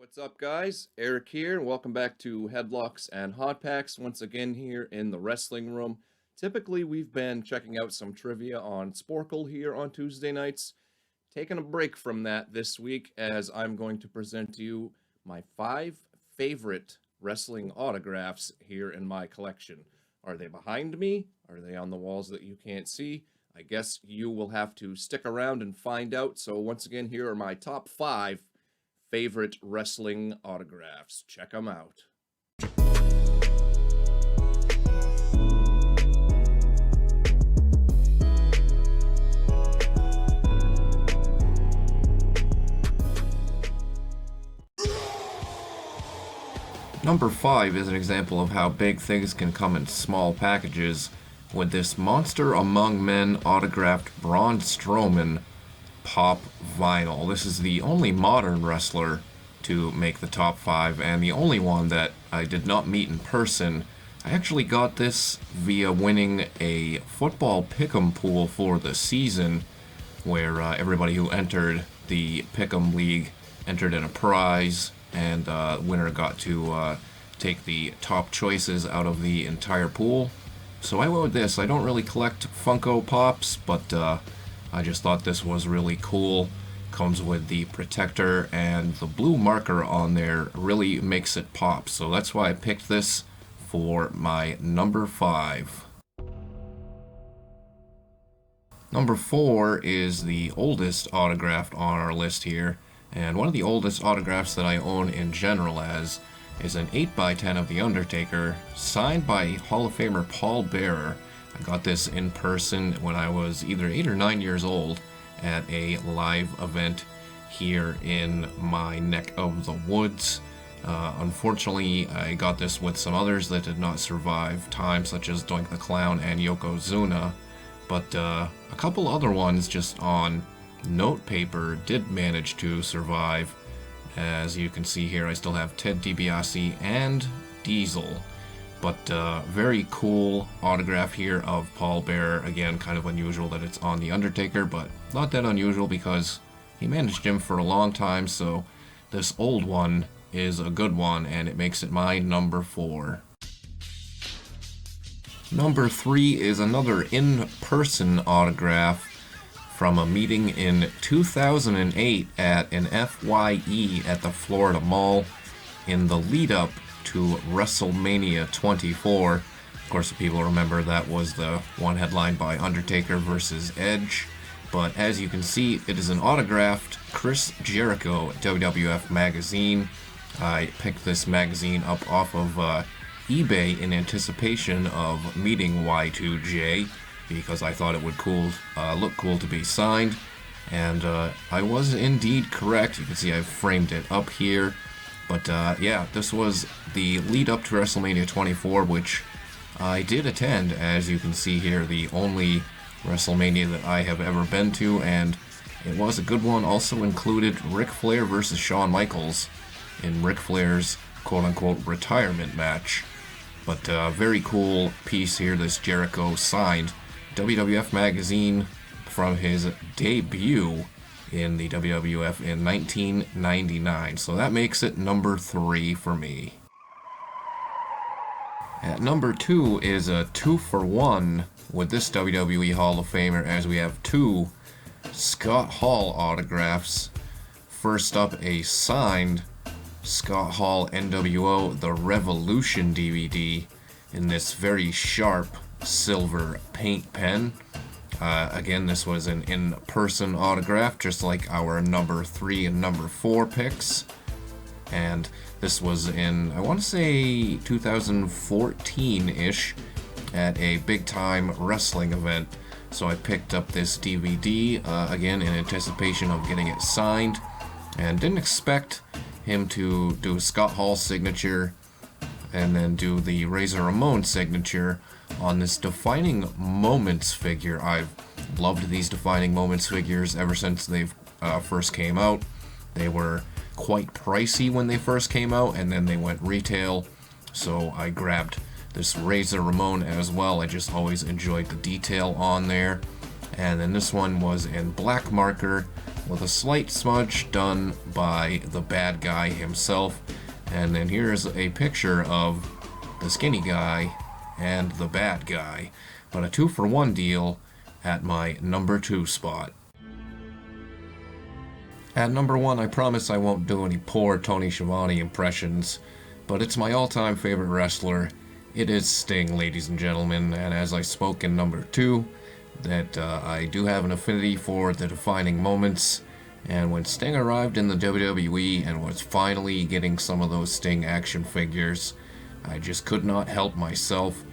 What's up, guys? Eric here, and welcome back to Headlocks and Hot Packs once again here in the wrestling room. Typically, we've been checking out some trivia on Sporkle here on Tuesday nights. Taking a break from that this week as I'm going to present to you my 5 favorite wrestling autographs here in my collection. Are they behind me? Are they on the walls that you can't see? I guess you will have to stick around and find out. So once again, here are my top 5 favorite wrestling autographs. Check them out. Number 5 is an example of how big things can come in small packages with this Monster Among Men autographed Braun Strowman Pop vinyl. This is the only modern wrestler to make the top 5 and the only one that I did not meet in person. I actually got this via winning a football pick'em pool for the season where everybody who entered the pick'em league entered in a prize, and the winner got to take the top choices out of the entire pool. So I went with this. I don't really collect Funko Pops, but I just thought this was really cool. Comes with the protector, and the blue marker on there really makes it pop. So that's why I picked this for my number 5. Number 4 is the oldest autograph on our list here, and one of the oldest autographs that I own in general is an 8x10 of The Undertaker, signed by Hall of Famer Paul Bearer. I got this in person when I was either 8 or 9 years old at a live event here in my neck of the woods. Unfortunately, I got this with some others that did not survive time, such as Doink the Clown and Yokozuna, but a couple other ones just on note paper did manage to survive. As you can see here, I still have Ted DiBiase and Diesel. But very cool autograph here of Paul Bearer. Again, kind of unusual that it's on The Undertaker, but not that unusual because he managed him for a long time, so this old one is a good one, and it makes it my number 4. Number 3 is another in-person autograph from a meeting in 2008 at an FYE at the Florida Mall in the lead-up to WrestleMania 24. Of course, people remember that was the one headlined by Undertaker versus Edge. But as you can see, it is an autographed Chris Jericho WWF magazine. I picked this magazine up off of eBay in anticipation of meeting Y2J because I thought it would look cool to be signed. And I was indeed correct. You can see I've framed it up here. But yeah, this was the lead up to WrestleMania 24, which I did attend, as you can see here, the only WrestleMania that I have ever been to, and it was a good one. Also included Ric Flair versus Shawn Michaels in Ric Flair's quote-unquote retirement match. But very cool piece here, this Jericho signed WWF magazine from his debut in the WWF in 1999. So that makes it number 3 for me. At number 2 is a 2-for-1 with this WWE Hall of Famer, as we have 2 Scott Hall autographs. First up, a signed Scott Hall NWO The Revolution DVD in this very sharp silver paint pen. Again, this was an in-person autograph, just like our number 3 and number 4 picks. And this was in, I want to say, 2014-ish at a big-time wrestling event. So I picked up this DVD, again, in anticipation of getting it signed. And didn't expect him to do a Scott Hall signature and then do the Razor Ramon signature on this Defining Moments figure. I've loved these Defining Moments figures ever since they've first came out. They were quite pricey when they first came out, and then they went retail, so I grabbed this Razor Ramon as well. I just always enjoyed the detail on there. And then this one was in black marker with a slight smudge done by the bad guy himself. And then here's a picture of the skinny guy and the bad guy. But a 2-for-1 deal at my number 2 spot. At number 1, I promise I won't do any poor Tony Schiavone impressions, but it's my all-time favorite wrestler. It is Sting, ladies and gentlemen, and as I spoke in number 2, that I do have an affinity for the defining moments, and when Sting arrived in the WWE and was finally getting some of those Sting action figures, I just could not help myself.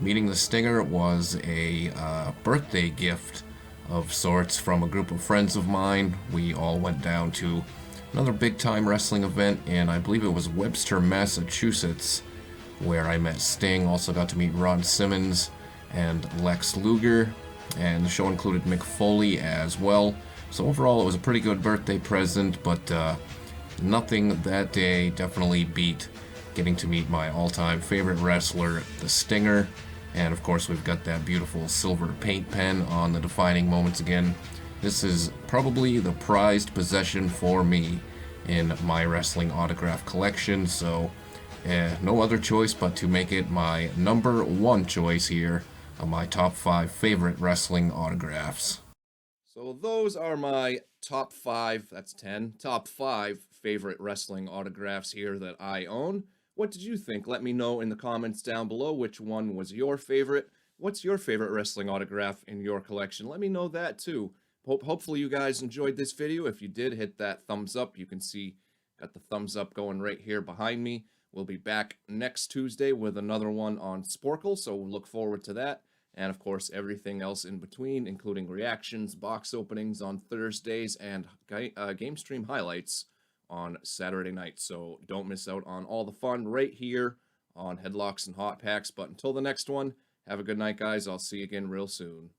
Meeting the Stinger was a birthday gift of sorts from a group of friends of mine. We all went down to another big-time wrestling event in, I believe it was Webster, Massachusetts, where I met Sting. Also got to meet Ron Simmons and Lex Luger, and the show included Mick Foley as well. So overall, it was a pretty good birthday present, but nothing that day definitely beat getting to meet my all-time favorite wrestler, the Stinger. And of course, we've got that beautiful silver paint pen on the defining moments again. This is probably the prized possession for me in my wrestling autograph collection, so no other choice but to make it my number 1 choice here of my top 5 favorite wrestling autographs. So those are my top 5, that's 10, top 5 favorite wrestling autographs here that I own. What did you think? Let me know in the comments down below which one was your favorite. What's your favorite wrestling autograph in your collection? Let me know that too. Hopefully you guys enjoyed this video. If you did, hit that thumbs up. You can see got the thumbs up going right here behind me. We'll be back next Tuesday with another one on Sporkle, so look forward to that. And of course, everything else in between, including reactions, box openings on Thursdays, and game stream highlights on Saturday night. So don't miss out on all the fun right here on Headlocks and Hot Packs. But until the next one, have a good night, guys. I'll see you again real soon.